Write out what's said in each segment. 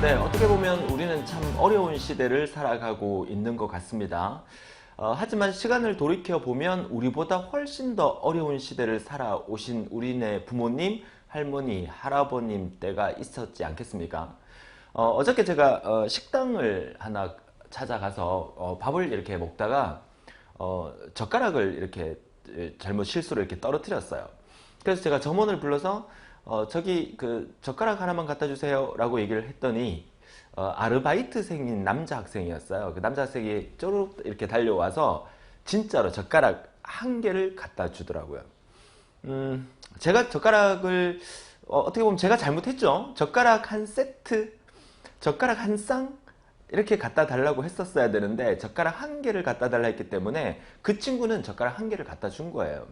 네, 어떻게 보면 우리는 참 어려운 시대를 살아가고 있는 것 같습니다. 하지만 시간을 돌이켜보면 우리보다 훨씬 더 어려운 시대를 살아오신 우리네 부모님, 할머니, 할아버님 때가 있었지 않겠습니까? 어저께 제가 식당을 하나 찾아가서 밥을 이렇게 먹다가 젓가락을 이렇게 잘못 실수로 이렇게 떨어뜨렸어요. 그래서 제가 점원을 불러서 저기 그 젓가락 하나만 갖다 주세요 라고 얘기를 했더니 아르바이트생인 남자 학생이었어요. 그 남자 학생이 쪼르륵 이렇게 달려와서 진짜로 젓가락 한 개를 갖다 주더라고요. 제가 젓가락을 어떻게 보면 제가 잘못했죠. 젓가락 한 세트, 젓가락 한 쌍 이렇게 갖다 달라고 했었어야 되는데 젓가락 한 개를 갖다 달라 했기 때문에 그 친구는 젓가락 한 개를 갖다 준 거예요.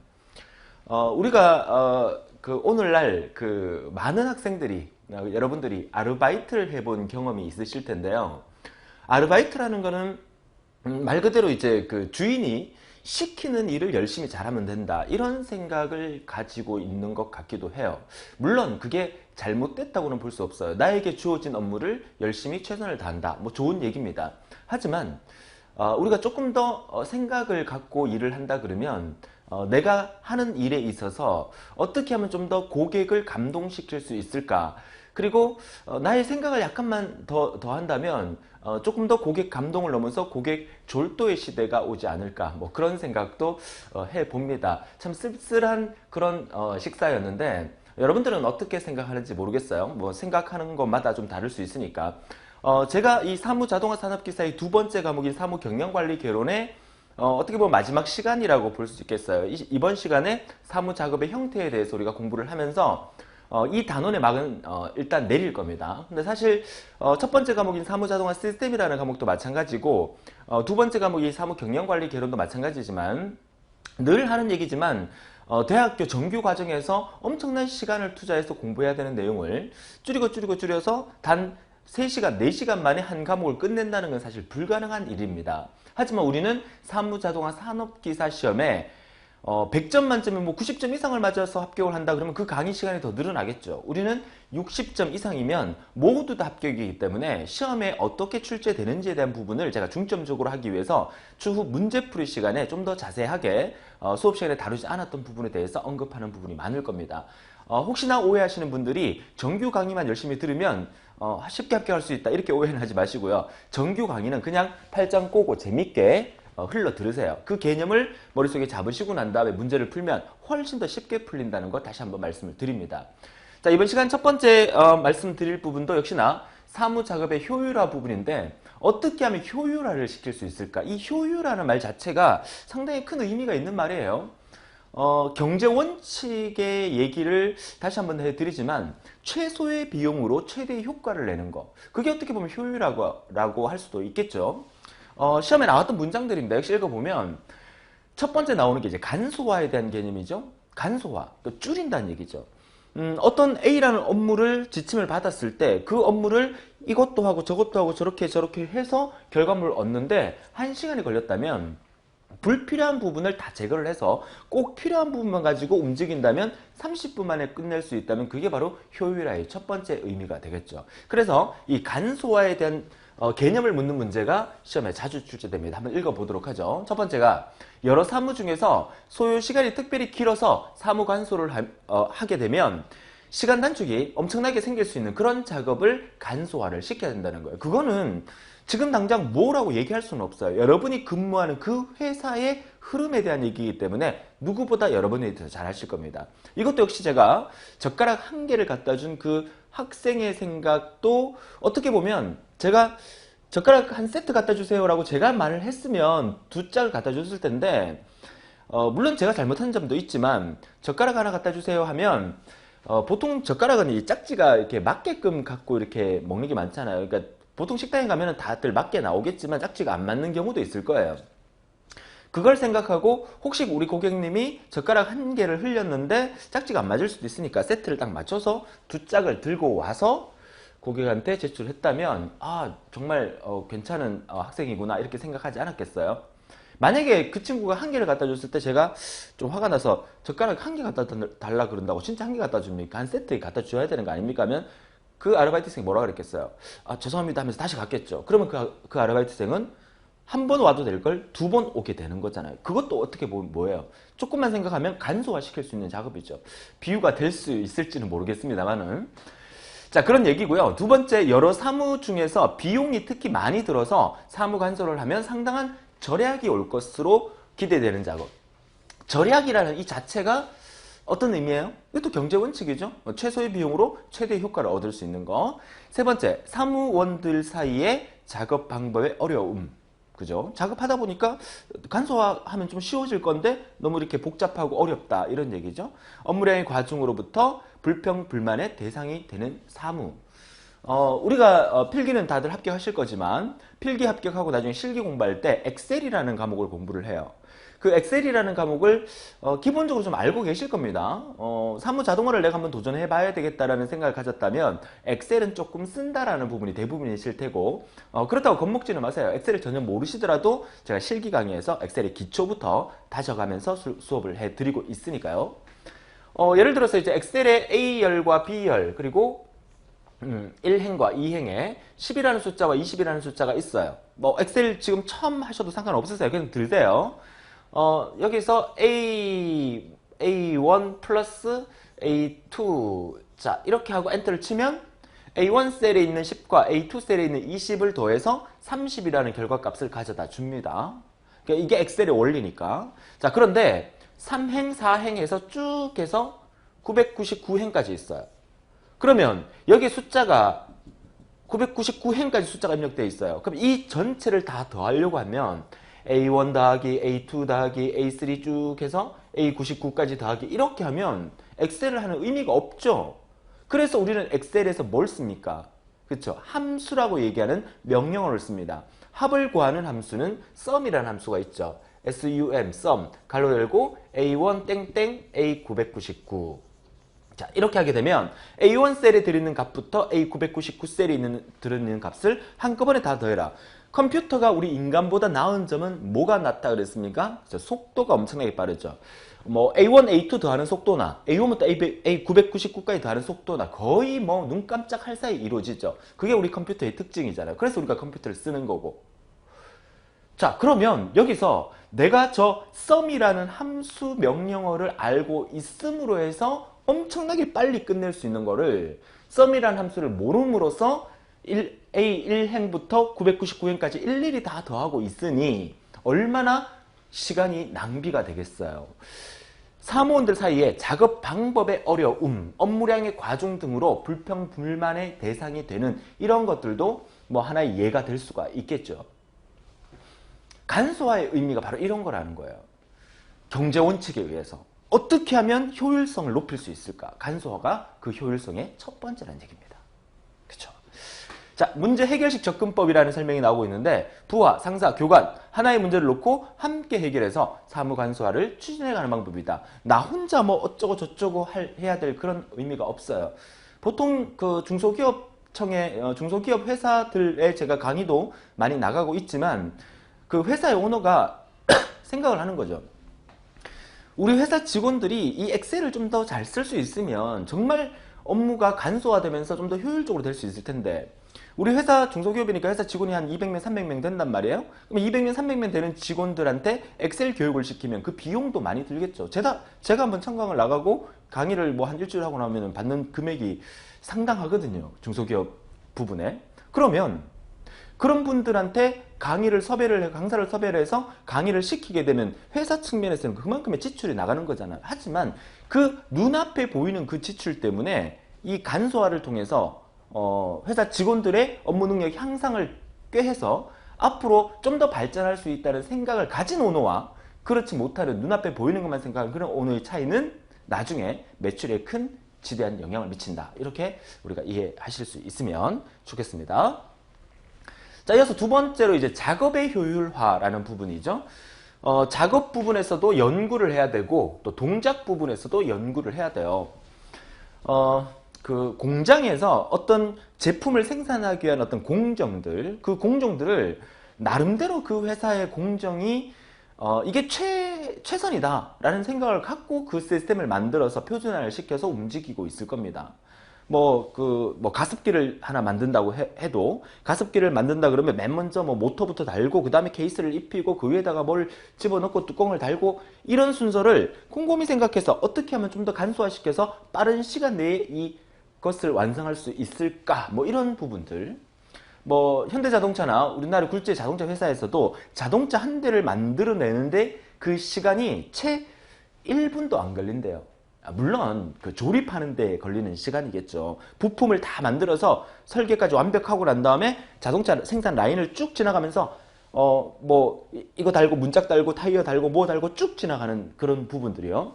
우리가 그 오늘날 그 많은 학생들이 여러분들이 아르바이트를 해본 경험이 있으실 텐데요. 아르바이트라는 거는 말 그대로 이제 그 주인이 시키는 일을 열심히 잘하면 된다 이런 생각을 가지고 있는 것 같기도 해요. 물론 그게 잘못됐다고는 볼 수 없어요. 나에게 주어진 업무를 열심히 최선을 다한다, 뭐 좋은 얘기입니다. 하지만 우리가 조금 더 생각을 갖고 일을 한다 그러면 내가 하는 일에 있어서 어떻게 하면 좀 더 고객을 감동시킬 수 있을까, 그리고 나의 생각을 약간만 더 한다면 조금 더 고객 감동을 넘어서 고객 졸도의 시대가 오지 않을까, 뭐 그런 생각도 해봅니다. 참 쓸쓸한 그런 식사였는데 여러분들은 어떻게 생각하는지 모르겠어요. 뭐 생각하는 것마다 좀 다를 수 있으니까. 제가 이 사무자동화 산업기사의 두 번째 과목인 사무경영관리 개론의 어떻게 보면 마지막 시간이라고 볼 수 있겠어요. 이번 시간에 사무작업의 형태에 대해서 우리가 공부를 하면서 이 단원의 막은 일단 내릴 겁니다. 근데 사실 첫 번째 과목인 사무자동화 시스템이라는 과목도 마찬가지고 두 번째 과목이 사무경영관리 개론도 마찬가지지만 늘 하는 얘기지만 대학교 정규 과정에서 엄청난 시간을 투자해서 공부해야 되는 내용을 줄여서 단 3시간, 4시간 만에 한 과목을 끝낸다는 건 사실 불가능한 일입니다. 하지만 우리는 사무자동화 산업기사 시험에 100점 만점에 뭐 90점 이상을 맞아서 합격을 한다 그러면 그 강의 시간이 더 늘어나겠죠. 우리는 60점 이상이면 모두 다 합격이기 때문에 시험에 어떻게 출제되는지에 대한 부분을 제가 중점적으로 하기 위해서 추후 문제풀이 시간에 좀 더 자세하게 수업 시간에 다루지 않았던 부분에 대해서 언급하는 부분이 많을 겁니다. 혹시나 오해하시는 분들이 정규 강의만 열심히 들으면 쉽게 합격할 수 있다 이렇게 오해는 하지 마시고요. 정규 강의는 그냥 팔짱 꼬고 재밌게 흘러 들으세요. 그 개념을 머릿속에 잡으시고 난 다음에 문제를 풀면 훨씬 더 쉽게 풀린다는 거 다시 한번 말씀을 드립니다. 자, 이번 시간 첫 번째 말씀드릴 부분도 역시나 사무작업의 효율화 부분인데 어떻게 하면 효율화를 시킬 수 있을까? 이 효율화라는 말 자체가 상당히 큰 의미가 있는 말이에요. 경제 원칙의 얘기를 다시 한번 해드리지만 최소의 비용으로 최대의 효과를 내는 거, 그게 어떻게 보면 효율화라고 할 수도 있겠죠. 시험에 나왔던 문장들입니다. 역시 읽어보면 첫 번째 나오는 게 이제 간소화에 대한 개념이죠. 간소화, 또 줄인다는 얘기죠. 어떤 A라는 업무를 지침을 받았을 때 그 업무를 이것도 하고 저것도 하고 저렇게 해서 결과물을 얻는데 1시간이 걸렸다면 불필요한 부분을 다 제거를 해서 꼭 필요한 부분만 가지고 움직인다면 30분 만에 끝낼 수 있다면 그게 바로 효율화의 첫 번째 의미가 되겠죠. 그래서 이 간소화에 대한 개념을 묻는 문제가 시험에 자주 출제됩니다. 한번 읽어보도록 하죠. 첫 번째가 여러 사무 중에서 소요 시간이 특별히 길어서 사무 간소를 하게 되면 시간 단축이 엄청나게 생길 수 있는 그런 작업을 간소화를 시켜야 된다는 거예요. 그거는 지금 당장 뭐라고 얘기할 수는 없어요. 여러분이 근무하는 그 회사의 흐름에 대한 얘기이기 때문에 누구보다 여러분이 더 잘 하실 겁니다. 이것도 역시 제가 젓가락 한 개를 갖다 준 그 학생의 생각도 어떻게 보면 제가 젓가락 한 세트 갖다 주세요 라고 제가 말을 했으면 두 짝을 갖다 줬을 텐데 물론 제가 잘못한 점도 있지만 젓가락 하나 갖다 주세요 하면 보통 젓가락은 이 짝지가 이렇게 맞게끔 갖고 이렇게 먹는 게 많잖아요. 그러니까 보통 식당에 가면은 다들 맞게 나오겠지만 짝지가 안 맞는 경우도 있을 거예요. 그걸 생각하고 혹시 우리 고객님이 젓가락 한 개를 흘렸는데 짝지가 안 맞을 수도 있으니까 세트를 딱 맞춰서 두 짝을 들고 와서 고객한테 제출했다면 정말 괜찮은 학생이구나 이렇게 생각하지 않았겠어요? 만약에 그 친구가 한 개를 갖다 줬을 때 제가 좀 화가 나서 젓가락 한 개 갖다 달라 그런다고 진짜 한 개 갖다 줍니까? 한 세트 갖다 줘야 되는 거 아닙니까? 하면 그 아르바이트생이 뭐라 그랬겠어요? 아, 죄송합니다 하면서 다시 갔겠죠. 그러면 그 아르바이트생은 한 번 와도 될 걸 두 번 오게 되는 거잖아요. 그것도 어떻게 보면 뭐예요? 조금만 생각하면 간소화 시킬 수 있는 작업이죠. 비유가 될 수 있을지는 모르겠습니다만은. 자, 그런 얘기고요. 두 번째, 여러 사무 중에서 비용이 특히 많이 들어서 사무 간소를 하면 상당한 절약이 올 것으로 기대되는 작업. 절약이라는 이 자체가 어떤 의미예요? 이것도 경제 원칙이죠. 최소의 비용으로 최대의 효과를 얻을 수 있는 거. 세 번째, 사무원들 사이의 작업 방법의 어려움. 그죠? 작업하다 보니까 간소화하면 좀 쉬워질 건데 너무 이렇게 복잡하고 어렵다 이런 얘기죠. 업무량의 과중으로부터 불평 불만의 대상이 되는 사무. 우리가 필기는 다들 합격하실 거지만 필기 합격하고 나중에 실기 공부할 때 엑셀이라는 과목을 공부를 해요. 그 엑셀이라는 과목을 기본적으로 좀 알고 계실 겁니다. 사무 자동화를 내가 한번 도전해 봐야 되겠다라는 생각을 가졌다면 엑셀은 조금 쓴다라는 부분이 대부분이실 테고, 그렇다고 겁먹지는 마세요. 엑셀을 전혀 모르시더라도 제가 실기 강의에서 엑셀의 기초부터 다져가면서 수업을 해드리고 있으니까요. 예를 들어서 이제 엑셀의 A열과 B열 그리고 1행과 2행에 10이라는 숫자와 20이라는 숫자가 있어요. 뭐 엑셀 지금 처음 하셔도 상관없으세요. 그냥 들세요. 여기서 A1 플러스 A2 자 이렇게 하고 엔터를 치면 A1 셀에 있는 10과 A2 셀에 있는 20을 더해서 30이라는 결과값을 가져다 줍니다. 그러니까 이게 엑셀의 원리니까. 자, 그런데 3행, 4행에서 쭉 해서 999행까지 있어요. 그러면 여기 숫자가 999행까지 숫자가 입력되어 있어요. 그럼 이 전체를 다 더하려고 하면 A1 더하기 A2 더하기 A3 쭉 해서 A99까지 더하기 이렇게 하면 엑셀을 하는 의미가 없죠. 그래서 우리는 엑셀에서 뭘 씁니까? 그렇죠? 함수라고 얘기하는 명령어를 씁니다. 합을 구하는 함수는 sum이라는 함수가 있죠. sum, sum, 가로 열고 A1 땡땡 A999. 자, 이렇게 하게 되면 A1 셀에 들어있는 값부터 A999 셀에 들어있는 값을 한꺼번에 다 더해라. 컴퓨터가 우리 인간보다 나은 점은 뭐가 낫다 그랬습니까? 속도가 엄청나게 빠르죠. 뭐 A1, A2 더하는 속도나 A1부터 A999까지 더하는 속도나 거의 뭐 눈 깜짝할 사이 이루어지죠. 그게 우리 컴퓨터의 특징이잖아요. 그래서 우리가 컴퓨터를 쓰는 거고. 자, 그러면 여기서 내가 저 sum이라는 함수 명령어를 알고 있음으로 해서 엄청나게 빨리 끝낼 수 있는 거를 sum이라는 함수를 모름으로써 A1행부터 999행까지 일일이 다 더하고 있으니 얼마나 시간이 낭비가 되겠어요. 사무원들 사이에 작업 방법의 어려움, 업무량의 과중 등으로 불평, 불만의 대상이 되는 이런 것들도 뭐 하나의 예가 될 수가 있겠죠. 간소화의 의미가 바로 이런 거라는 거예요. 경제 원칙에 의해서 어떻게 하면 효율성을 높일 수 있을까? 간소화가 그 효율성의 첫 번째라는 얘기입니다. 그렇죠? 자, 문제 해결식 접근법이라는 설명이 나오고 있는데 부하, 상사, 교관 하나의 문제를 놓고 함께 해결해서 사무 간소화를 추진해가는 방법이다. 나 혼자 뭐 어쩌고 저쩌고 해야 될 그런 의미가 없어요. 보통 그 중소기업청의 중소기업 회사들에 제가 강의도 많이 나가고 있지만 그 회사의 오너가 생각을 하는 거죠. 우리 회사 직원들이 이 엑셀을 좀 더 잘 쓸 수 있으면 정말 업무가 간소화되면서 좀 더 효율적으로 될 수 있을 텐데 우리 회사 중소기업이니까 회사 직원이 한 200명, 300명 된단 말이에요. 그럼 200명, 300명 되는 직원들한테 엑셀 교육을 시키면 그 비용도 많이 들겠죠. 제가 한번 청강을 나가고 강의를 뭐 한 일주일 하고 나면 받는 금액이 상당하거든요. 중소기업 부분에. 그러면 그런 분들한테 강사를 섭외를 해서 강의를 시키게 되면 회사 측면에서는 그만큼의 지출이 나가는 거잖아요. 하지만 그 눈앞에 보이는 그 지출 때문에 이 간소화를 통해서 회사 직원들의 업무 능력 향상을 꾀해서 앞으로 좀 더 발전할 수 있다는 생각을 가진 오너와 그렇지 못하는 눈앞에 보이는 것만 생각하는 그런 오너의 차이는 나중에 매출에 큰 지대한 영향을 미친다. 이렇게 우리가 이해하실 수 있으면 좋겠습니다. 자, 이어서 두 번째로 이제 작업의 효율화라는 부분이죠. 작업 부분에서도 연구를 해야 되고 또 동작 부분에서도 연구를 해야 돼요. 그 공장에서 어떤 제품을 생산하기 위한 어떤 공정들, 그 공정들을 나름대로 그 회사의 공정이 이게 최선이다 라는 생각을 갖고 그 시스템을 만들어서 표준화를 시켜서 움직이고 있을 겁니다. 뭐 가습기를 하나 만든다고 해도 가습기를 만든다 그러면 맨 먼저 뭐 모터부터 달고 그 다음에 케이스를 입히고 그 위에다가 뭘 집어넣고 뚜껑을 달고 이런 순서를 곰곰이 생각해서 어떻게 하면 좀 더 간소화시켜서 빠른 시간 내에 이것을 완성할 수 있을까 뭐 이런 부분들 뭐 현대자동차나 우리나라 굴지의 자동차 회사에서도 자동차 한 대를 만들어내는데 그 시간이 채 1분도 안 걸린대요. 물론 그 조립하는 데 걸리는 시간이겠죠. 부품을 다 만들어서 설계까지 완벽하고 난 다음에 자동차 생산 라인을 쭉 지나가면서 뭐 이거 달고 문짝 달고 타이어 달고 뭐 달고 쭉 지나가는 그런 부분들이요.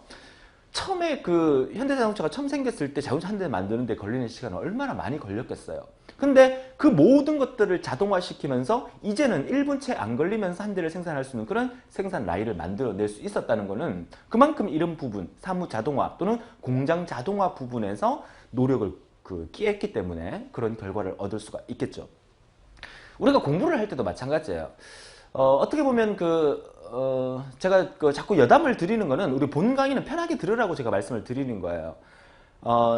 처음에 그 현대자동차가 처음 생겼을 때 자동차 한 대 만드는데 걸리는 시간은 얼마나 많이 걸렸겠어요. 근데 그 모든 것들을 자동화시키면서 이제는 1분 채 안 걸리면서 한 대를 생산할 수 있는 그런 생산 라인을 만들어낼 수 있었다는 것은 그만큼 이런 부분, 사무 자동화 또는 공장 자동화 부분에서 노력을 끼했기 때문에 그런 결과를 얻을 수가 있겠죠. 우리가 공부를 할 때도 마찬가지예요. 어떻게 보면 제가 자꾸 여담을 드리는 거는 우리 본 강의는 편하게 들으라고 제가 말씀을 드리는 거예요.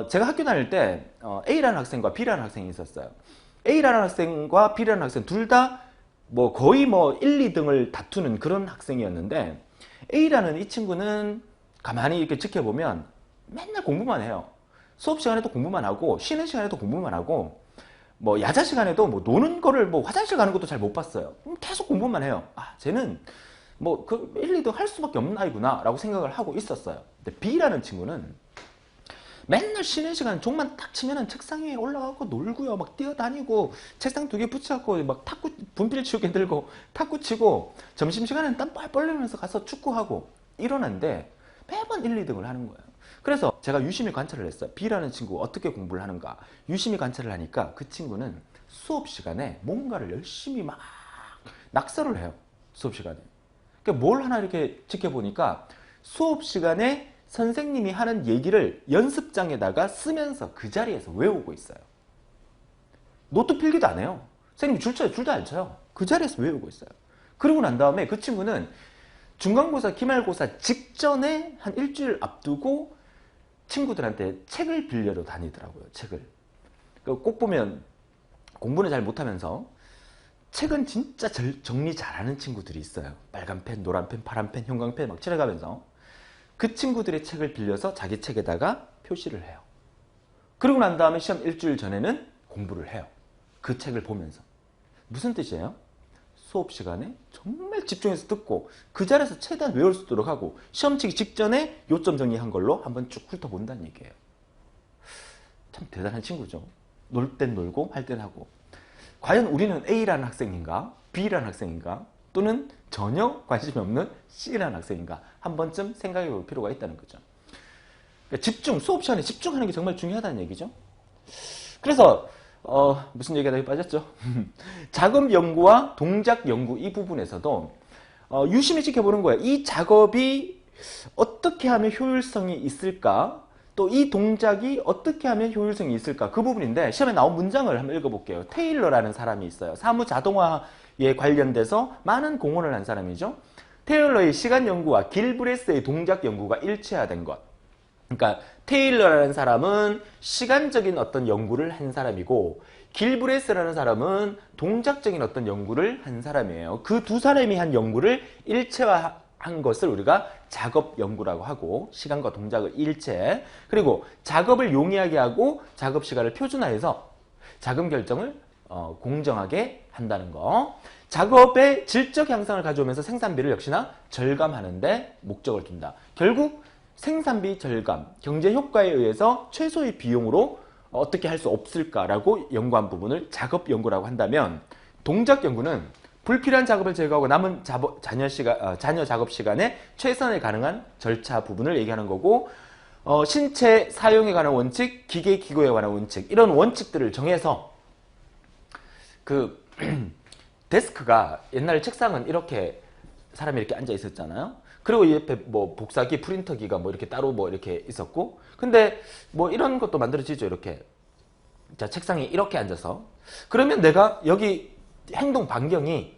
제가 학교 다닐 때 A라는 학생과 B라는 학생이 있었어요. A라는 학생과 B라는 학생 둘 다 뭐 거의 뭐 1, 2등을 다투는 그런 학생이었는데 A라는 이 친구는 가만히 이렇게 지켜보면 맨날 공부만 해요. 수업 시간에도 공부만 하고 쉬는 시간에도 공부만 하고 뭐 야자 시간에도 뭐 노는 거를 뭐 화장실 가는 것도 잘 못 봤어요. 계속 공부만 해요. 쟤는 뭐 그 1, 2등 할 수밖에 없는 아이구나 라고 생각을 하고 있었어요. 근데 B라는 친구는 맨날 쉬는 시간 종만 딱 치면은 책상 위에 올라가고 놀고요. 막 뛰어다니고 책상 2개 붙여갖고 막 탁구 분필 치우개 들고 탁구 치고 점심시간에는 땀 뻘뻘 흘리면서 가서 축구하고 이러는데 매번 1, 2등을 하는 거예요. 그래서 제가 유심히 관찰을 했어요. B라는 친구 어떻게 공부를 하는가 유심히 관찰을 하니까 그 친구는 수업 시간에 뭔가를 열심히 막 낙서를 해요. 수업 시간에. 그러니까 뭘 하나 이렇게 지켜보니까 수업 시간에 선생님이 하는 얘기를 연습장에다가 쓰면서 그 자리에서 외우고 있어요. 노트 필기도 안 해요. 선생님이 줄도 안 쳐요. 그 자리에서 외우고 있어요. 그러고 난 다음에 그 친구는 중간고사, 기말고사 직전에 한 일주일 앞두고 친구들한테 책을 빌려러 다니더라고요. 책을. 꼭 보면 공부는 잘 못하면서 책은 진짜 정리 잘하는 친구들이 있어요. 빨간 펜, 노란 펜, 파란 펜, 형광펜 막 칠해가면서 그 친구들의 책을 빌려서 자기 책에다가 표시를 해요. 그러고 난 다음에 시험 일주일 전에는 공부를 해요. 그 책을 보면서. 무슨 뜻이에요? 수업 시간에 정말 집중해서 듣고 그 자리에서 최대한 외울 수 있도록 하고 시험 치기 직전에 요점 정리한 걸로 한번 쭉 훑어본다는 얘기예요. 참 대단한 친구죠. 놀 땐 놀고 할 땐 하고. 과연 우리는 A라는 학생인가? B라는 학생인가? 또는 전혀 관심이 없는 C라는 학생인가? 한 번쯤 생각해 볼 필요가 있다는 거죠. 그러니까 수업 시간에 집중하는 게 정말 중요하다는 얘기죠. 그래서 무슨 얘기가 다 빠졌죠? 작업 연구와 동작 연구 이 부분에서도 유심히 지켜보는 거예요. 이 작업이 어떻게 하면 효율성이 있을까? 또 이 동작이 어떻게 하면 효율성이 있을까? 그 부분인데 시험에 나온 문장을 한번 읽어볼게요. 테일러라는 사람이 있어요. 사무 자동화에 관련돼서 많은 공헌을 한 사람이죠. 테일러의 시간 연구와 길브레스의 동작 연구가 일치화된 것. 그러니까 테일러라는 사람은 시간적인 어떤 연구를 한 사람이고 길브레스라는 사람은 동작적인 어떤 연구를 한 사람이에요. 그 두 사람이 한 연구를 일체화한 것을 우리가 작업 연구라고 하고 시간과 동작의 일체 그리고 작업을 용이하게 하고 작업 시간을 표준화해서 자금 결정을 공정하게 한다는 거. 작업의 질적 향상을 가져오면서 생산비를 역시나 절감하는 데 목적을 둔다. 결국 생산비 절감, 경제 효과에 의해서 최소의 비용으로 어떻게 할 수 없을까라고 연구한 부분을 작업 연구라고 한다면 동작 연구는 불필요한 작업을 제거하고 남은 자녀 작업 시간에 최선에 가능한 절차 부분을 얘기하는 거고 신체 사용에 관한 원칙, 기계 기구에 관한 원칙 이런 원칙들을 정해서 그 데스크가 옛날 책상은 이렇게 사람이 이렇게 앉아 있었잖아요. 그리고 이 옆에 뭐 복사기, 프린터기가 뭐 이렇게 따로 뭐 이렇게 있었고 근데 뭐 이런 것도 만들어지죠. 이렇게 자 책상에 이렇게 앉아서 그러면 내가 여기 행동 반경이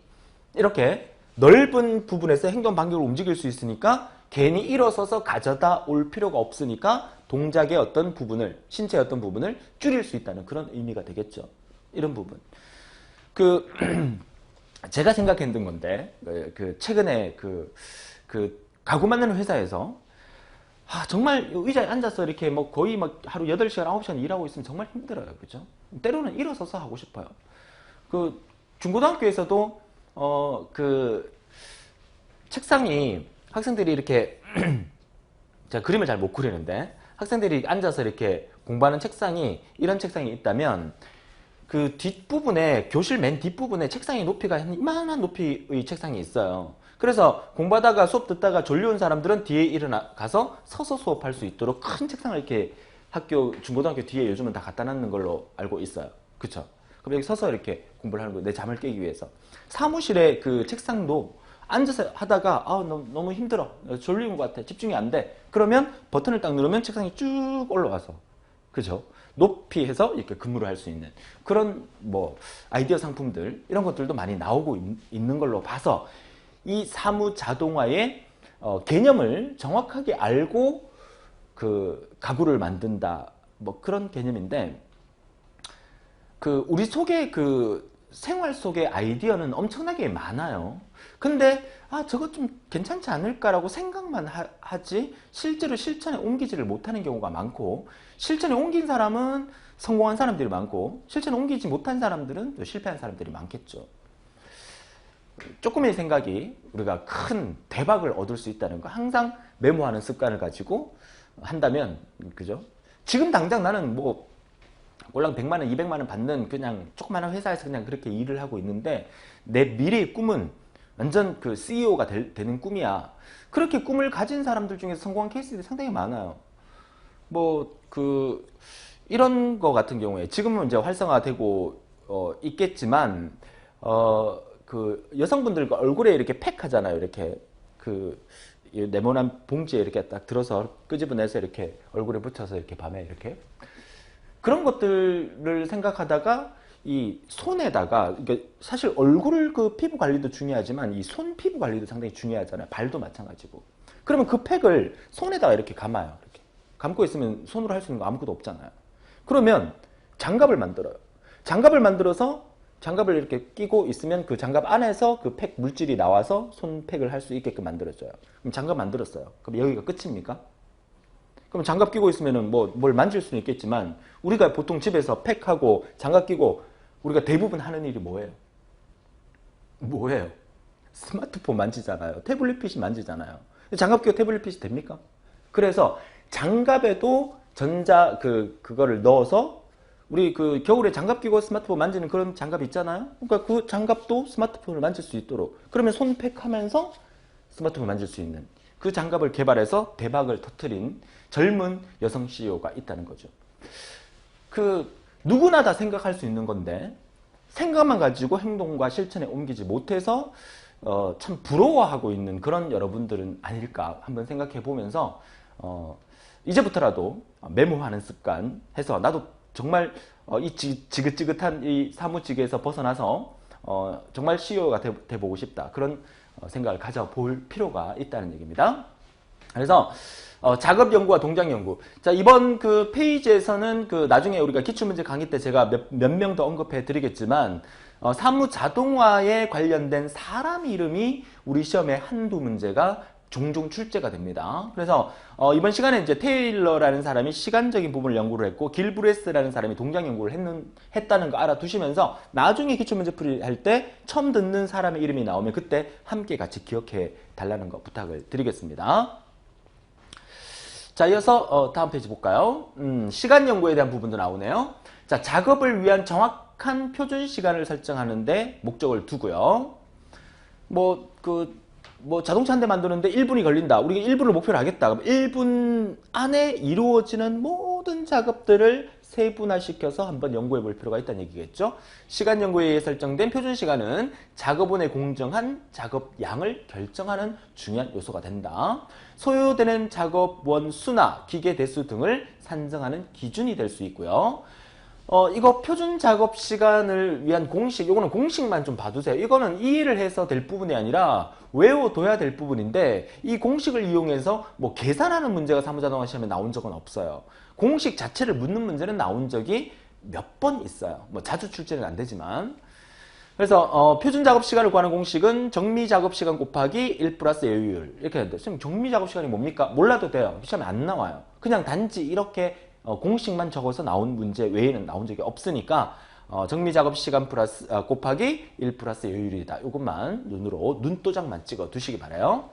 이렇게 넓은 부분에서 행동 반경을 움직일 수 있으니까 괜히 일어서서 가져다 올 필요가 없으니까 동작의 어떤 부분을, 신체의 어떤 부분을 줄일 수 있다는 그런 의미가 되겠죠. 이런 부분. 제가 생각했던 건데, 최근에 가구 만드는 회사에서, 정말 의자에 앉아서 이렇게 뭐 거의 막 하루 8시간, 9시간 일하고 있으면 정말 힘들어요. 그죠? 때로는 일어서서 하고 싶어요. 중고등학교에서도, 책상이 학생들이 이렇게, 제가 그림을 잘 못 그리는데, 학생들이 앉아서 이렇게 공부하는 책상이, 이런 책상이 있다면, 그 뒷부분에, 교실 맨 뒷부분에 책상의 높이가 한 이만한 높이의 책상이 있어요. 그래서 공부하다가 수업 듣다가 졸려온 사람들은 뒤에 일어나가서 서서 수업할 수 있도록 큰 책상을 이렇게 중고등학교 뒤에 요즘은 다 갖다 놓는 걸로 알고 있어요. 그쵸? 그럼 여기 서서 이렇게 공부를 하는 거예요. 내 잠을 깨기 위해서. 사무실의 그 책상도 앉아서 하다가 너무 힘들어. 졸리는 것 같아. 집중이 안 돼. 그러면 버튼을 딱 누르면 책상이 쭉 올라와서. 그죠? 높이 해서 이렇게 근무를 할 수 있는 그런 뭐 아이디어 상품들 이런 것들도 많이 나오고 있는 걸로 봐서 이 사무 자동화의 개념을 정확하게 알고 가구를 만든다 뭐 그런 개념인데 우리 속에 생활 속의 아이디어는 엄청나게 많아요. 근데 저거 좀 괜찮지 않을까라고 생각만 하지 실제로 실천에 옮기지를 못하는 경우가 많고 실천에 옮긴 사람은 성공한 사람들이 많고 실천에 옮기지 못한 사람들은 또 실패한 사람들이 많겠죠. 조금의 생각이 우리가 큰 대박을 얻을 수 있다는 거 항상 메모하는 습관을 가지고 한다면 그죠? 지금 당장 나는 뭐 꼴랑 100만 원, 200만 원 받는 그냥 조그마한 회사에서 그냥 그렇게 일을 하고 있는데 내 미래의 꿈은 완전 CEO가 되는 꿈이야. 그렇게 꿈을 가진 사람들 중에서 성공한 케이스들이 상당히 많아요. 이런 거 같은 경우에 지금은 이제 활성화되고 있겠지만 여성분들 얼굴에 이렇게 팩 하잖아요. 이렇게 네모난 봉지에 이렇게 딱 들어서 끄집어내서 이렇게 얼굴에 붙여서 이렇게 밤에 이렇게 그런 것들을 생각하다가 이 손에다가 사실 얼굴 피부 관리도 중요하지만 이 손 피부 관리도 상당히 중요하잖아요. 발도 마찬가지고. 그러면 그 팩을 손에다가 이렇게 감아요. 이렇게 감고 있으면 손으로 할 수 있는 거 아무것도 없잖아요. 그러면 장갑을 만들어요. 장갑을 만들어서 장갑을 이렇게 끼고 있으면 그 장갑 안에서 그 팩 물질이 나와서 손팩을 할 수 있게끔 만들어줘요. 그럼 장갑 만들었어요. 그럼 여기가 끝입니까? 그럼 장갑 끼고 있으면은 뭘 만질 수는 있겠지만 우리가 보통 집에서 팩하고 장갑 끼고 우리가 대부분 하는 일이 뭐예요? 스마트폰 만지잖아요. 태블릿 PC 만지잖아요. 장갑 끼고 태블릿 PC 됩니까? 그래서 장갑에도 그거를 넣어서 우리 겨울에 장갑 끼고 스마트폰 만지는 그런 장갑 있잖아요. 그러니까 그 장갑도 스마트폰을 만질 수 있도록 그러면 손팩 하면서 스마트폰 만질 수 있는 그 장갑을 개발해서 대박을 터뜨린 젊은 여성 CEO가 있다는 거죠. 누구나 다 생각할 수 있는 건데 생각만 가지고 행동과 실천에 옮기지 못해서 참 부러워하고 있는 그런 여러분들은 아닐까 한번 생각해 보면서 이제부터라도 메모하는 습관 해서 나도 정말 이 지긋지긋한 이 사무직에서 벗어나서 정말 CEO가 돼보고 싶다 그런 생각을 가져볼 필요가 있다는 얘기입니다. 그래서 작업 연구와 동작 연구. 자, 이번 페이지에서는 나중에 우리가 기출문제 강의 때 제가 몇 명 더 언급해 드리겠지만, 사무 자동화에 관련된 사람 이름이 우리 시험에 한두 문제가 종종 출제가 됩니다. 그래서 이번 시간에 이제 테일러라는 사람이 시간적인 부분을 연구를 했고 길브레스라는 사람이 동작 연구를 했다는 거 알아두시면서 나중에 기출문제 풀이 할 때 처음 듣는 사람의 이름이 나오면 그때 함께 같이 기억해 달라는 거 부탁을 드리겠습니다. 자, 이어서 다음 페이지 볼까요? 시간 연구에 대한 부분도 나오네요. 자, 작업을 위한 정확한 표준 시간을 설정하는데 목적을 두고요. 자동차 한 대 만드는데 1분이 걸린다. 우리가 1분을 목표로 하겠다. 그럼 1분 안에 이루어지는 모든 작업들을 세분화시켜서 한번 연구해 볼 필요가 있다는 얘기겠죠. 시간 연구에 의해 설정된 표준 시간은 작업원의 공정한 작업 양을 결정하는 중요한 요소가 된다. 소요되는 작업원 수나 기계 대수 등을 산정하는 기준이 될 수 있고요. 이거 표준 작업 시간을 위한 공식, 이거는 공식만 좀 봐두세요. 이거는 이해를 해서 될 부분이 아니라 외워둬야 될 부분인데, 이 공식을 이용해서 뭐 계산하는 문제가 사무자동화 시험에 나온 적은 없어요. 공식 자체를 묻는 문제는 나온 적이 몇 번 있어요. 뭐 자주 출제는 안 되지만. 그래서 표준 작업 시간을 구하는 공식은 정미 작업 시간 곱하기 1 플러스 여유율 이렇게 되는데, 선생님 정미 작업 시간이 뭡니까? 몰라도 돼요. 시험에 안 나와요. 그냥 단지 이렇게 공식만 적어서 나온 문제 외에는 나온 적이 없으니까 정미 작업 시간 플러스 곱하기 1 플러스 여유율이다. 이것만 눈으로 눈도장만 찍어 두시기 바라요.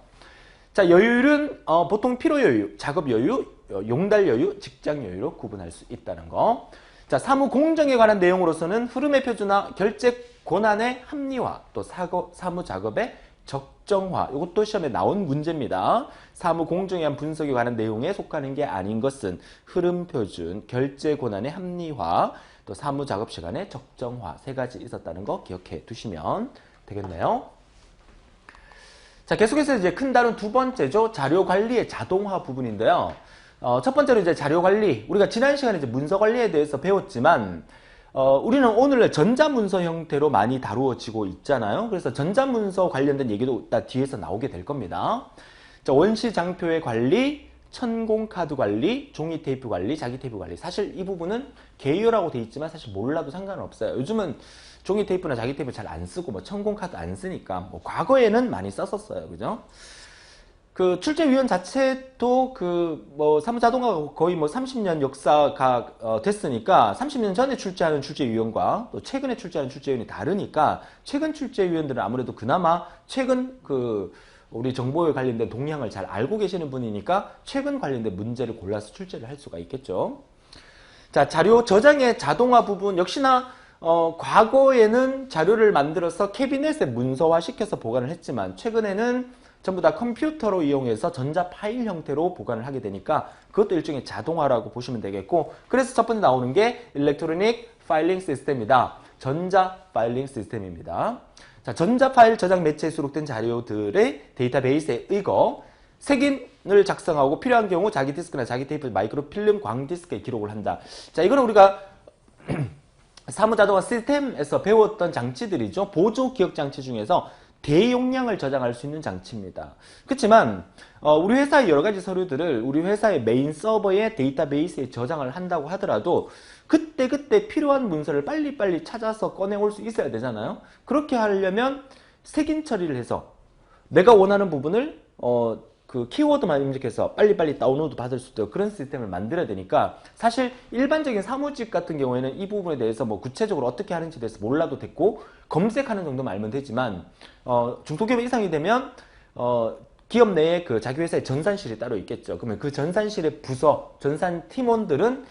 자, 여유율은 보통 필요 여유, 작업 여유, 용달 여유, 직장 여유로 구분할 수 있다는 거. 자, 사무 공정에 관한 내용으로서는 흐름의 표준화, 결제 권한의 합리화, 또 사무 작업의 적정화. 이것도 시험에 나온 문제입니다. 사무 공정에 대한 분석에 관한 내용에 속하는 게 아닌 것은 흐름 표준, 결제 권한의 합리화, 또 사무 작업 시간의 적정화 세 가지 있었다는 거 기억해 두시면 되겠네요. 자, 계속해서 이제 큰 다른 두 번째죠. 자료 관리의 자동화 부분인데요. 첫 번째로 이제 자료 관리. 우리가 지난 시간에 이제 문서 관리에 대해서 배웠지만, 우리는 오늘날 전자문서 형태로 많이 다루어지고 있잖아요. 그래서 전자문서 관련된 얘기도 이따 뒤에서 나오게 될 겁니다. 자, 원시장표의 관리, 천공카드 관리, 종이 테이프 관리, 자기 테이프 관리. 사실 이 부분은 개요라고 돼 있지만 사실 몰라도 상관은 없어요. 요즘은 종이 테이프나 자기 테이프 잘 안 쓰고 뭐 천공카드 안 쓰니까, 뭐 과거에는 많이 썼었어요. 그죠? 그 출제위원 자체도 뭐 사무자동화가 거의 뭐 30년 역사가 됐으니까 30년 전에 출제하는 출제위원과 또 최근에 출제하는 출제위원이 다르니까, 최근 출제위원들은 아무래도 그나마 최근 우리 정보에 관련된 동향을 잘 알고 계시는 분이니까 최근 관련된 문제를 골라서 출제를 할 수가 있겠죠. 자, 자료 저장의 자동화 부분 역시나 과거에는 자료를 만들어서 캐비넷에 문서화 시켜서 보관을 했지만, 최근에는 전부 다 컴퓨터로 이용해서 전자 파일 형태로 보관을 하게 되니까 그것도 일종의 자동화라고 보시면 되겠고, 그래서 첫 번째 나오는 게 일렉트로닉 파일링 시스템이다. 전자 파일링 시스템입니다. 자, 전자 파일 저장 매체에 수록된 자료들의 데이터베이스에 의거 색인을 작성하고 필요한 경우 자기 디스크나 자기 테이프, 마이크로필름, 광디스크에 기록을 한다. 자, 이거는 우리가 사무자동화 시스템에서 배웠던 장치들이죠. 보조 기억 장치 중에서 대용량을 저장할 수 있는 장치입니다. 그렇지만 우리 회사의 여러 가지 서류들을 우리 회사의 메인 서버의 데이터베이스에 저장을 한다고 하더라도 그때그때 필요한 문서를 빨리빨리 찾아서 꺼내올 수 있어야 되잖아요. 그렇게 하려면 색인 처리를 해서 내가 원하는 부분을 그 키워드만 입력해서 빨리빨리 다운로드 받을 수 있도록 그런 시스템을 만들어야 되니까, 사실 일반적인 사무직 같은 경우에는 이 부분에 대해서 뭐 구체적으로 어떻게 하는지에 대해서 몰라도 됐고 검색하는 정도만 알면 되지만, 중소기업 이상이 되면 기업 내에 그 자기 회사의 전산실이 따로 있겠죠. 그러면 그 전산실의 부서, 전산 팀원들은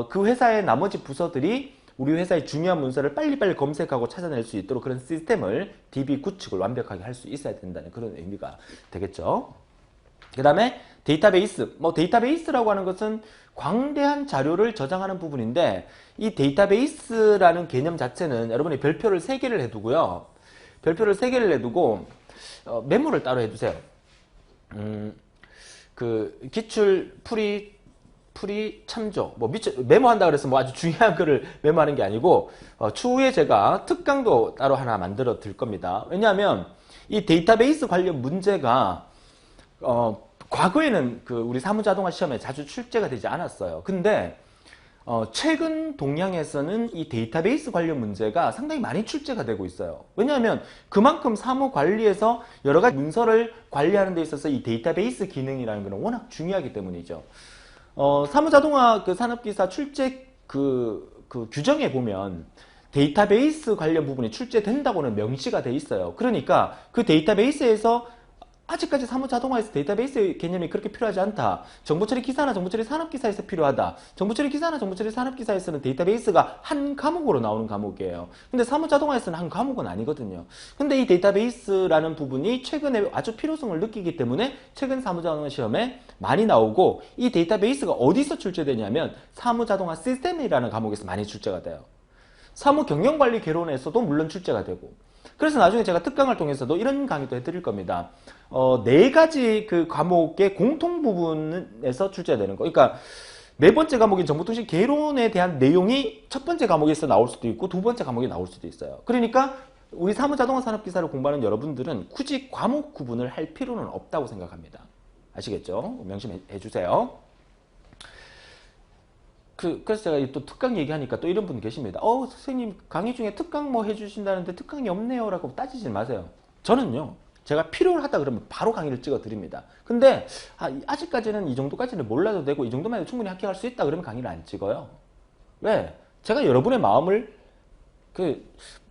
그 회사의 나머지 부서들이 우리 회사의 중요한 문서를 빨리빨리 검색하고 찾아낼 수 있도록 그런 시스템을 DB 구축을 완벽하게 할 수 있어야 된다는 그런 의미가 되겠죠. 그 다음에 데이터베이스. 뭐 데이터베이스라고 하는 것은 광대한 자료를 저장하는 부분인데, 이 데이터베이스라는 개념 자체는 여러분이 별표를 3개를 해두고요. 별표를 3개를 해두고 메모를 따로 해두세요. 그 기출 풀이 참조, 뭐 메모한다 그래서 뭐 아주 중요한 거를 메모하는 게 아니고, 추후에 제가 특강도 따로 하나 만들어 드릴 겁니다. 왜냐하면 이 데이터베이스 관련 문제가 과거에는 우리 사무자동화 시험에 자주 출제가 되지 않았어요. 근데 최근 동향에서는 이 데이터베이스 관련 문제가 상당히 많이 출제가 되고 있어요. 왜냐하면 그만큼 사무 관리에서 여러 가지 문서를 관리하는 데 있어서 이 데이터베이스 기능이라는 것은 워낙 중요하기 때문이죠. 사무자동화 산업기사 출제 규정에 보면 데이터베이스 관련 부분이 출제된다고는 명시가 돼 있어요. 그러니까 그 데이터베이스에서 아직까지 사무자동화에서 데이터베이스 개념이 그렇게 필요하지 않다. 정보처리 기사나 정보처리 산업기사에서 필요하다. 정보처리 기사나 정보처리 산업기사에서는 데이터베이스가 한 과목으로 나오는 과목이에요. 근데 사무자동화에서는 한 과목은 아니거든요. 근데 이 데이터베이스라는 부분이 최근에 아주 필요성을 느끼기 때문에 최근 사무자동화 시험에 많이 나오고, 이 데이터베이스가 어디서 출제되냐면 사무자동화 시스템이라는 과목에서 많이 출제가 돼요. 사무경영관리 개론에서도 물론 출제가 되고, 그래서 나중에 제가 특강을 통해서도 이런 강의도 해드릴 겁니다. 4가지 그 과목의 공통 부분에서 출제되는 거. 그러니까 네 번째 과목인 정보통신 개론에 대한 내용이 첫 번째 과목에서 나올 수도 있고 두 번째 과목에 나올 수도 있어요. 그러니까 우리 사무자동화 산업기사를 공부하는 여러분들은 굳이 과목 구분을 할 필요는 없다고 생각합니다. 아시겠죠? 명심해 주세요. 그래서 제가 또 특강 얘기하니까 또 이런 분 계십니다. 선생님 강의 중에 특강 뭐 해주신다는데 특강이 없네요 라고 따지지 마세요. 저는요, 제가 필요하다 그러면 바로 강의를 찍어 드립니다. 근데 아직까지는 이 정도까지는 몰라도 되고 이 정도만 해도 충분히 합격할 수 있다 그러면 강의를 안 찍어요. 왜? 제가 여러분의 마음을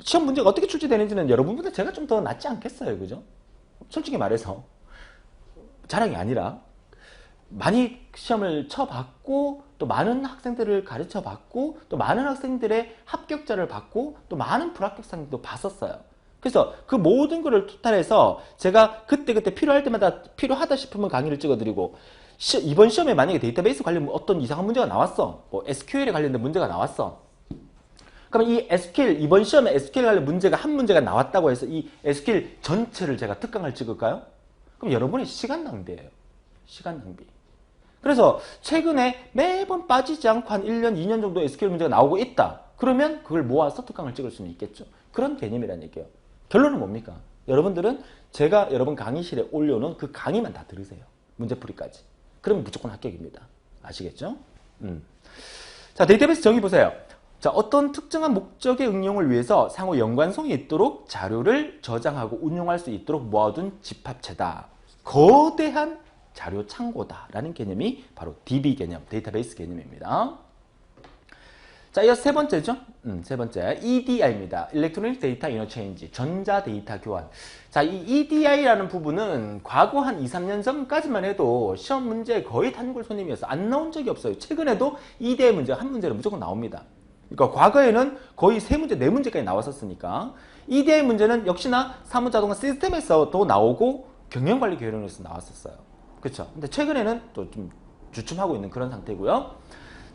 시험 문제가 어떻게 출제되는지는 여러분보다 제가 좀 더 낫지 않겠어요. 그죠? 솔직히 말해서 자랑이 아니라 많이 시험을 쳐봤고 또 많은 학생들을 가르쳐봤고 또 많은 학생들의 합격자를 봤고 또 많은 불합격생도 봤었어요. 그래서 그 모든 거를 토탈해서 제가 그때그때 필요할 때마다 필요하다 싶으면 강의를 찍어드리고 이번 시험에 만약에 데이터베이스 관련 어떤 이상한 문제가 나왔어. 뭐 SQL에 관련된 문제가 나왔어. 그러면 이 SQL, 이번 시험에 SQL 관련 문제가 한 문제가 나왔다고 해서 이 SQL 전체를 제가 특강을 찍을까요? 그럼 여러분의 시간 낭비예요. 시간 낭비. 그래서 최근에 매번 빠지지 않고 한 1년, 2년 정도 SQL 문제가 나오고 있다. 그러면 그걸 모아서 특강을 찍을 수는 있겠죠. 그런 개념이란 얘기예요. 결론은 뭡니까? 여러분들은 제가 여러분 강의실에 올려놓은 그 강의만 다 들으세요. 문제풀이까지. 그러면 무조건 합격입니다. 아시겠죠? 자, 데이터베이스 정의 보세요. 자, 어떤 특정한 목적의 응용을 위해서 상호 연관성이 있도록 자료를 저장하고 운용할 수 있도록 모아둔 집합체다. 거대한 자료 창고다라는 개념이 바로 DB 개념, 데이터베이스 개념입니다. 자, 이어서 세 번째죠. 세 번째 EDI입니다. Electronic Data Interchange, 전자 데이터 교환. 자, 이 EDI라는 부분은 과거 한 2, 3년 전까지만 해도 시험 문제에 거의 단골 손님이어서 안 나온 적이 없어요. 최근에도 EDI 문제가 한 문제는 무조건 나옵니다. 그러니까 과거에는 거의 3문제, 4문제까지 나왔었으니까 EDI 문제는 역시나 사무자동화 시스템에서도 나오고 경영관리 개론에서 나왔었어요. 그렇죠? 근데 최근에는 또 좀 주춤하고 있는 그런 상태고요.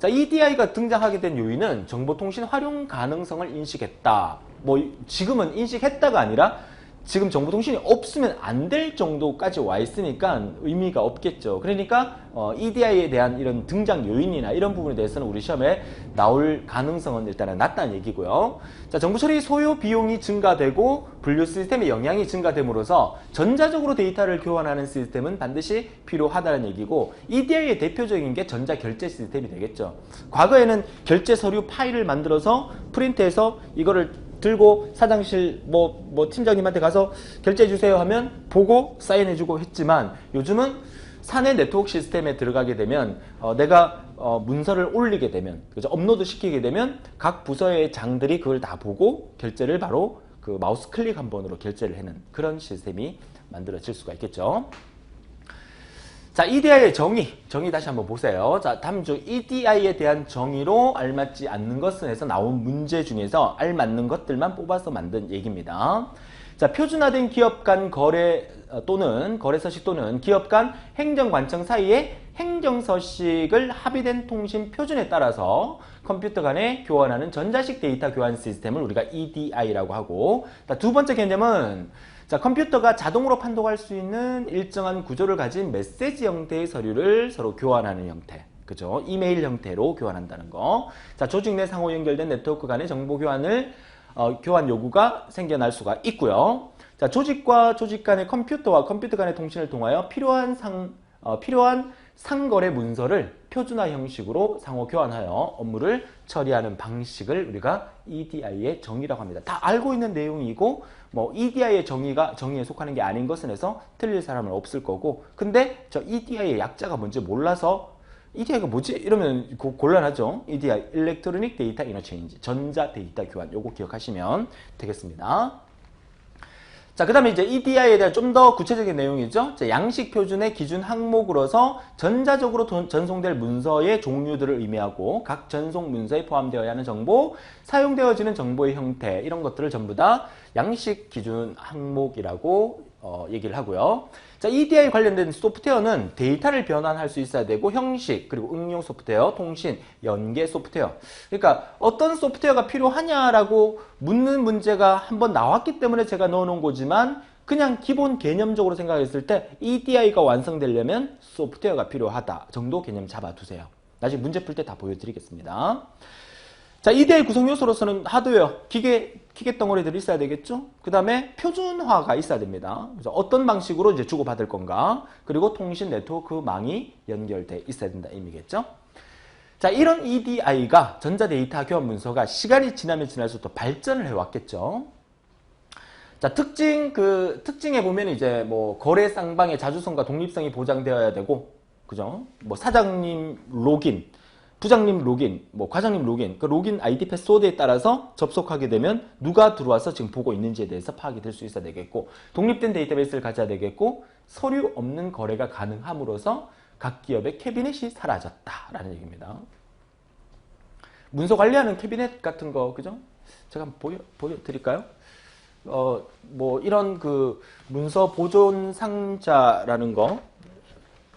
자, EDI가 등장하게 된 요인은 정보통신 활용 가능성을 인식했다. 뭐 지금은 인식했다가 아니라 지금 정보통신이 없으면 안 될 정도까지 와 있으니까 의미가 없겠죠. 그러니까 EDI에 대한 이런 등장 요인이나 이런 부분에 대해서는 우리 시험에 나올 가능성은 일단은 낮다는 얘기고요. 자, 정보처리 소요 비용이 증가되고 분류 시스템의 영향이 증가됨으로써 전자적으로 데이터를 교환하는 시스템은 반드시 필요하다는 얘기고, EDI의 대표적인 게 전자결제 시스템이 되겠죠. 과거에는 결제 서류 파일을 만들어서 프린트해서 이거를 들고 사장실 뭐 팀장님한테 가서 결제해 주세요 하면 보고 사인해 주고 했지만, 요즘은 사내 네트워크 시스템에 들어가게 되면 내가 문서를 올리게 되면, 그죠? 업로드 시키게 되면 각 부서의 장들이 그걸 다 보고 결제를 바로 그 마우스 클릭 한 번으로 결제를 하는 그런 시스템이 만들어질 수가 있겠죠. 자, EDI의 정의 다시 한번 보세요. 자, 다음 중 EDI에 대한 정의로 알맞지 않는 것에서 나온 문제 중에서 알맞는 것들만 뽑아서 만든 얘기입니다. 자, 표준화된 기업 간 거래 또는 거래서식 또는 기업 간 행정관청 사이에 행정서식을 합의된 통신 표준에 따라서 컴퓨터 간에 교환하는 전자식 데이터 교환 시스템을 우리가 EDI라고 하고, 두 번째 개념은 자, 컴퓨터가 자동으로 판독할 수 있는 일정한 구조를 가진 메시지 형태의 서류를 서로 교환하는 형태. 그죠? 이메일 형태로 교환한다는 거. 자, 조직 내 상호 연결된 네트워크 간의 정보 교환을 교환 요구가 생겨날 수가 있고요. 자, 조직과 조직 간의 컴퓨터와 컴퓨터 간의 통신을 통하여 필요한 상거래 문서를 표준화 형식으로 상호 교환하여 업무를 처리하는 방식을 우리가 EDI의 정의라고 합니다. 다 알고 있는 내용이고, 뭐 EDI의 정의에 속하는 게 아닌 것은 해서 틀릴 사람은 없을 거고, 근데 저 EDI의 약자가 뭔지 몰라서 EDI가 뭐지? 이러면 곤란하죠. EDI, Electronic Data Interchange, 전자 데이터 교환, 요거 기억하시면 되겠습니다. 자, 그 다음에 이제 EDI에 대한 좀 더 구체적인 내용이죠. 자, 양식 표준의 기준 항목으로서 전자적으로 전송될 문서의 종류들을 의미하고 각 전송 문서에 포함되어야 하는 정보, 사용되어지는 정보의 형태, 이런 것들을 전부 다 양식 기준 항목이라고 얘기를 하고요. 자, EDI 관련된 소프트웨어는 데이터를 변환할 수 있어야 되고, 형식, 그리고 응용 소프트웨어, 통신, 연계 소프트웨어. 그러니까 어떤 소프트웨어가 필요하냐라고 묻는 문제가 한번 나왔기 때문에 제가 넣어놓은 거지만, 그냥 기본 개념적으로 생각했을 때 EDI가 완성되려면 소프트웨어가 필요하다 정도 개념 잡아두세요. 나중에 문제 풀 때 다 보여드리겠습니다. 자, EDI 구성 요소로서는 하드웨어, 기계 덩어리들이 있어야 되겠죠? 그 다음에 표준화가 있어야 됩니다. 그래서 어떤 방식으로 이제 주고받을 건가, 그리고 통신 네트워크망이 연결돼 있어야 된다 의미겠죠? 자, 이런 EDI가 전자데이터 교환 문서가 시간이 지나면 지날수록 더 발전을 해왔겠죠? 자, 특징에 보면 이제 뭐 거래 쌍방의 자주성과 독립성이 보장되어야 되고, 그죠? 뭐 사장님 로긴, 부장님 로긴, 뭐 과장님 로긴, 그 로긴 아이디 패스워드에 따라서 접속하게 되면 누가 들어와서 지금 보고 있는지에 대해서 파악이 될 수 있어야 되겠고, 독립된 데이터베이스를 가져야 되겠고, 서류 없는 거래가 가능함으로써 각 기업의 캐비넷이 사라졌다라는 얘기입니다. 문서 관리하는 캐비넷 같은 거, 그죠? 제가 한번 보여드릴까요? 뭐 이런 그 문서 보존 상자라는 거,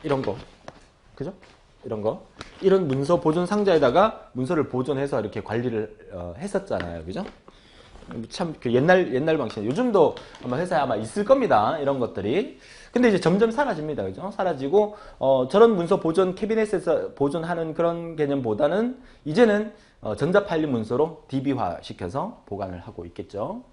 이런 거, 그죠? 이런 문서 보존 상자에다가 문서를 보존해서 이렇게 관리를 했었잖아요, 그죠? 참 그 옛날 방식. 요즘도 아마 회사에 아마 있을 겁니다, 이런 것들이. 근데 이제 점점 사라집니다, 그죠? 사라지고 저런 문서 보존 캐비넷에서 보존하는 그런 개념보다는 이제는 전자 파일 문서로 DB화 시켜서 보관을 하고 있겠죠.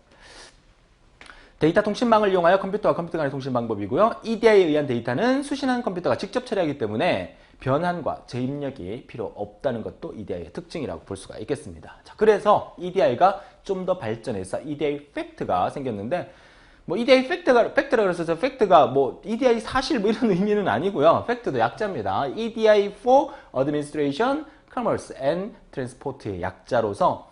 데이터 통신망을 이용하여 컴퓨터와 컴퓨터 간의 통신 방법이고요. EDI에 의한 데이터는 수신한 컴퓨터가 직접 처리하기 때문에 변환과 재입력이 필요 없다는 것도 EDI의 특징이라고 볼 수가 있겠습니다. 자, 그래서 EDI가 좀 더 발전해서 EDI 팩트가 생겼는데, 뭐 EDI 팩트라 그래서 저 팩트가 뭐 EDI 사실 뭐 이런 의미는 아니고요. 팩트도 약자입니다. EDI for Administration, Commerce and Transport의 약자로서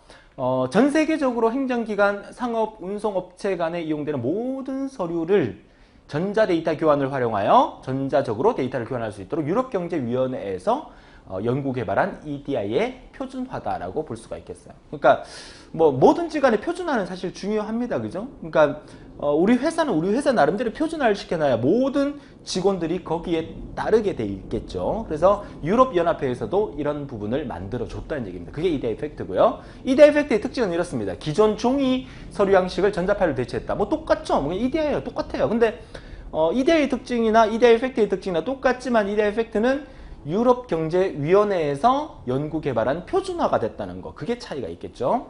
전 세계적으로 행정기관, 상업, 운송업체 간에 이용되는 모든 서류를 전자데이터 교환을 활용하여 전자적으로 데이터를 교환할 수 있도록 유럽경제위원회에서 연구 개발한 EDI의 표준화다라고 볼 수가 있겠어요. 그러니까 뭐 뭐든지 간에 표준화는 사실 중요합니다, 그죠? 그러니까 우리 회사는 우리 회사 나름대로 표준화를 시켜놔야 모든 직원들이 거기에 따르게 돼 있겠죠. 그래서 유럽연합회에서도 이런 부분을 만들어 줬다는 얘기입니다. 그게 EDI 팩트고요. EDI 팩트의 특징은 이렇습니다. 기존 종이 서류 양식을 전자파일로 대체했다. 뭐 똑같죠? 뭐 EDI예요, 똑같아요. 근데 EDI 특징이나 EDI 팩트의 특징이나 똑같지만 EDI 팩트는 유럽경제위원회에서 연구개발한 표준화가 됐다는 거, 그게 차이가 있겠죠.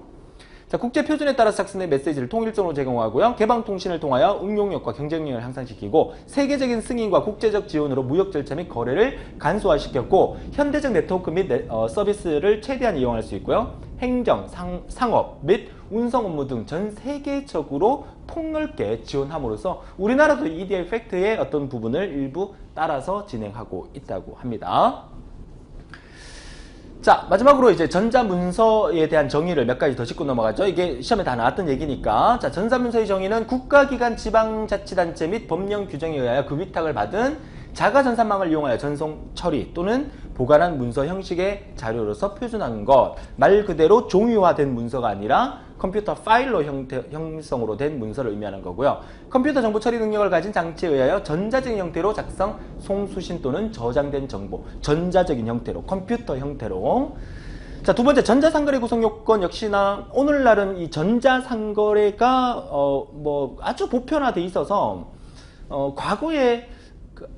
자, 국제표준에 따라 작성된 메시지를 통일적으로 제공하고요. 개방통신을 통하여 응용력과 경쟁력을 향상시키고, 세계적인 승인과 국제적 지원으로 무역 절차 및 거래를 간소화시켰고, 현대적 네트워크 및 서비스를 최대한 이용할 수 있고요. 행정, 상업 및 운송 업무 등 전 세계적으로 폭넓게 지원함으로써 우리나라도 EDI 팩트의 어떤 부분을 일부 따라서 진행하고 있다고 합니다. 자, 마지막으로 이제 전자문서에 대한 정의를 몇 가지 더 짚고 넘어가죠. 이게 시험에 다 나왔던 얘기니까. 자, 전자문서의 정의는 국가기관, 지방자치단체 및 법령 규정에 의하여 그 위탁을 받은 자가전산망을 이용하여 전송 처리 또는 보관한 문서 형식의 자료로서 표준한 것. 말 그대로 종이화된 문서가 아니라 컴퓨터 파일로 형성으로 된 문서를 의미하는 거고요. 컴퓨터 정보 처리 능력을 가진 장치에 의하여 전자적인 형태로 작성, 송수신 또는 저장된 정보, 전자적인 형태로, 컴퓨터 형태로. 자, 두 번째, 전자상거래 구성 요건 역시나 오늘날은 이 전자상거래가 뭐 아주 보편화돼 있어서 과거에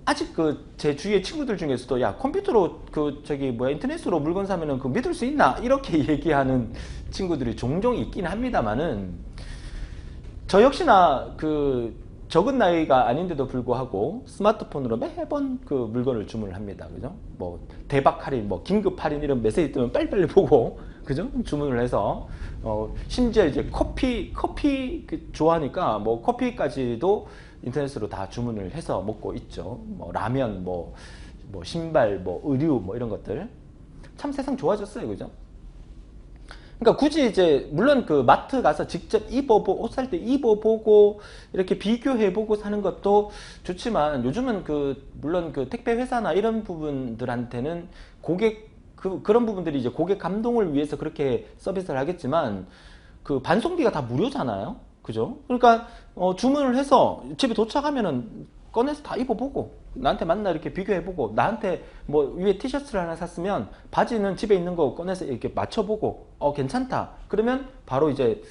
아직 제 주위의 친구들 중에서도 야, 컴퓨터로 인터넷으로 물건 사면은 믿을 수 있나? 이렇게 얘기하는 친구들이 종종 있긴 합니다만은, 저 역시나 적은 나이가 아닌데도 불구하고 스마트폰으로 매번 물건을 주문을 합니다. 그죠? 뭐 대박 할인, 뭐 긴급 할인 이런 메시지 뜨면 빨리빨리 보고, 그죠? 주문을 해서 심지어 이제 커피 좋아하니까 뭐 커피까지도 인터넷으로 다 주문을 해서 먹고 있죠. 뭐 라면, 뭐 신발, 뭐 의류, 뭐 이런 것들. 참 세상 좋아졌어요, 그죠? 그러니까 굳이 이제 물론 마트 가서 직접 입어보고, 옷 살 때 입어보고 이렇게 비교해보고 사는 것도 좋지만, 요즘은 물론 택배 회사나 이런 부분들한테는 그런 부분들이 이제 고객 감동을 위해서 그렇게 서비스를 하겠지만, 반송비가 다 무료잖아요. 그죠? 그러니까 주문을 해서 집에 도착하면은 꺼내서 다 입어보고, 나한테 맞나 이렇게 비교해보고, 나한테 뭐 위에 티셔츠를 하나 샀으면 바지는 집에 있는 거 꺼내서 이렇게 맞춰보고, 괜찮다 그러면 바로 이제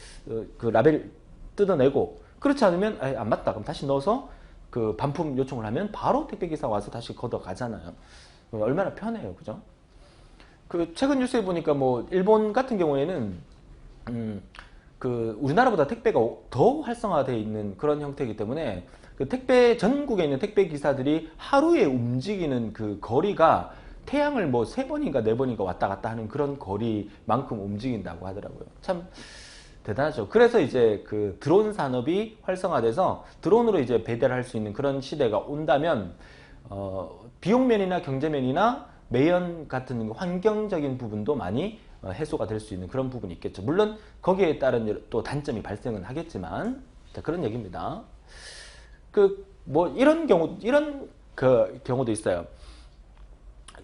라벨 뜯어내고, 그렇지 않으면 안 맞다 그럼 다시 넣어서 반품 요청을 하면 바로 택배기사 와서 다시 걷어가잖아요. 얼마나 편해요, 그죠? 그 최근 뉴스에 보니까 뭐 일본 같은 경우에는 그 우리나라보다 택배가 더 활성화되어 있는 그런 형태이기 때문에 그 택배 전국에 있는 택배 기사들이 하루에 움직이는 그 거리가 태양을 뭐 3번인가 4번인가 왔다 갔다 하는 그런 거리만큼 움직인다고 하더라고요. 참 대단하죠. 그래서 이제 그 드론 산업이 활성화돼서 드론으로 이제 배달할 수 있는 그런 시대가 온다면 비용면이나 경제면이나 매연 같은 환경적인 부분도 많이 해소가 될 수 있는 그런 부분이 있겠죠. 물론 거기에 따른 또 단점이 발생은 하겠지만, 자, 그런 얘기입니다. 그 뭐 이런 경우도 있어요.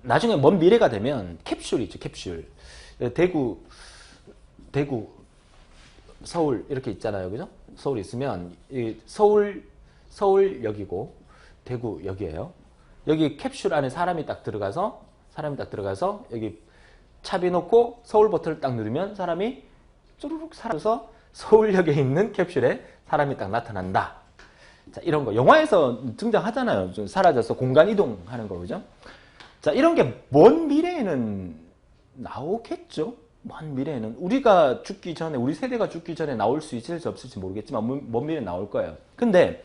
나중에 먼 미래가 되면 캡슐이 있죠. 캡슐. 대구 서울 이렇게 있잖아요. 그죠? 서울 있으면 이 서울역이고 대구역이에요. 여기 캡슐 안에 사람이 딱 들어가서 여기 차비 놓고 서울 버튼을 딱 누르면 사람이 쭈루룩 사라져서 서울역에 있는 캡슐에 사람이 딱 나타난다. 자, 이런 거 영화에서 등장하잖아요. 좀 사라져서 공간 이동하는 거, 그죠? 자, 이런 게 먼 미래에는 나오겠죠. 먼 미래에는 우리가 죽기 전에, 우리 세대가 죽기 전에 나올 수 있을지 없을지 모르겠지만 먼 미래에 나올 거예요. 근데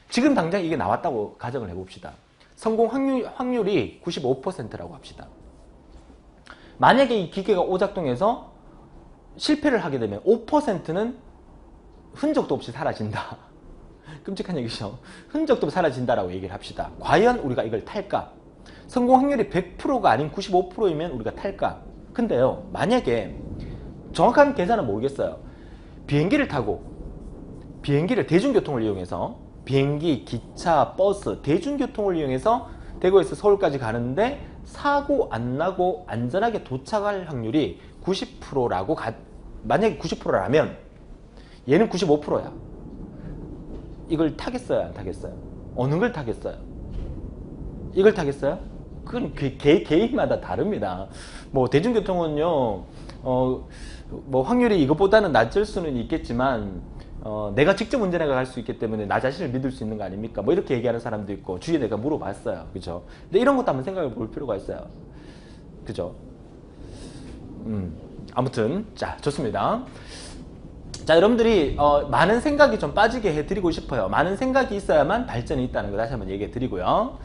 지금 당장 이게 나왔다고 가정을 해봅시다. 성공 확률이 95%라고 합시다. 만약에 이 기계가 오작동해서 실패를 하게 되면 5%는 흔적도 없이 사라진다. 끔찍한 얘기죠. 흔적도 사라진다라고 얘기를 합시다. 과연 우리가 이걸 탈까? 성공 확률이 100%가 아닌 95%이면 우리가 탈까? 근데요, 만약에 정확한 계산은 모르겠어요. 비행기를 대중교통을 이용해서 비행기, 기차, 버스, 대중교통을 이용해서 대구에서 서울까지 가는데 사고 안 나고 안전하게 도착할 확률이 90%라고 만약에 90%라면 얘는 95%야. 이걸 타겠어요? 안 타겠어요? 어느 걸 타겠어요? 이걸 타겠어요? 그건 개인마다 다릅니다. 뭐 대중교통은요, 뭐 확률이 이것보다는 낮을 수는 있겠지만 내가 직접 운전해 갈 수 있기 때문에 나 자신을 믿을 수 있는 거 아닙니까? 뭐 이렇게 얘기하는 사람도 있고 주위에 내가 물어봤어요. 그죠? 근데 이런 것도 한번 생각해 볼 필요가 있어요. 그죠? 아무튼 자, 좋습니다. 자, 여러분들이 많은 생각이 좀 빠지게 해드리고 싶어요. 많은 생각이 있어야만 발전이 있다는 거 다시 한번 얘기해 드리고요.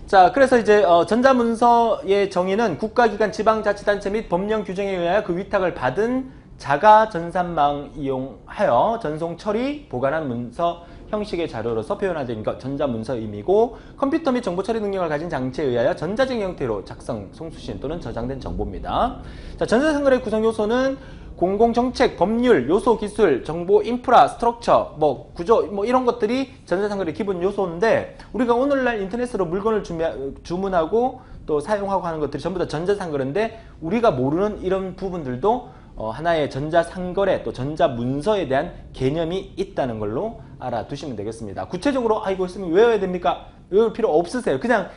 자, 그래서 이제 전자문서의 정의는 국가기관, 지방자치단체 및 법령 규정에 의하여 그 위탁을 받은 자가 전산망 이용하여 전송 처리, 보관한 문서 형식의 자료로서 표현하는 것, 전자문서임이고, 컴퓨터 및 정보 처리 능력을 가진 장치에 의하여 전자적 형태로 작성, 송수신 또는 저장된 정보입니다. 자, 전자상거래 구성 요소는 공공정책, 법률, 요소 기술, 정보 인프라, 스트럭처, 뭐 구조, 뭐 이런 것들이 전자상거래 기본 요소인데, 우리가 오늘날 인터넷으로 물건을 주문하고 또 사용하고 하는 것들이 전부 다 전자상거래인데, 우리가 모르는 이런 부분들도 하나의 전자상거래 또 전자문서에 대한 개념이 있다는 걸로 알아두시면 되겠습니다. 구체적으로 이거 있으면 외워야 됩니까? 외울 필요 없으세요. 그냥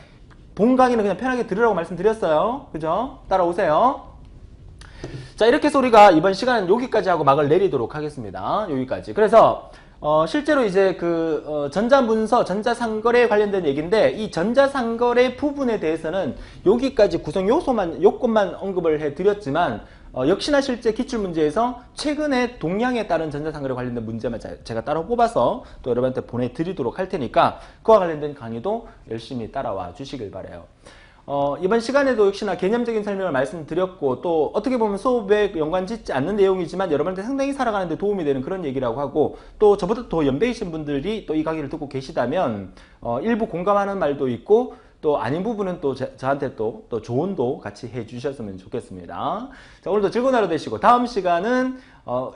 본 강의는 그냥 편하게 들으라고 말씀드렸어요. 그죠? 따라오세요. 자, 이렇게 해서 우리가 이번 시간은 여기까지 하고 막을 내리도록 하겠습니다. 여기까지. 그래서 실제로 이제 그 전자문서, 전자상거래에 관련된 얘기인데, 이 전자상거래 부분에 대해서는 여기까지 구성 요건만 언급을 해드렸지만, 역시나 실제 기출문제에서 최근에 동향에 따른 전자상거래 관련된 문제만 제가 따로 뽑아서 또 여러분한테 보내드리도록 할 테니까 그와 관련된 강의도 열심히 따라와 주시길 바라요. 이번 시간에도 역시나 개념적인 설명을 말씀드렸고, 또 어떻게 보면 수업에 연관짓지 않는 내용이지만 여러분한테 상당히 살아가는 데 도움이 되는 그런 얘기라고 하고, 또 저보다 더 연배이신 분들이 또 이 강의를 듣고 계시다면 일부 공감하는 말도 있고, 또 아닌 부분은 또 저한테 또 조언도 같이 해주셨으면 좋겠습니다. 자, 오늘도 즐거운 하루 되시고, 다음 시간은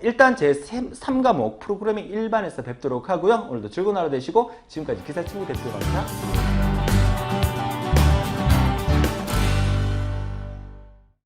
일단 제 3과목 프로그래밍 일반에서 뵙도록 하고요. 오늘도 즐거운 하루 되시고, 지금까지 기사친구 대표 강사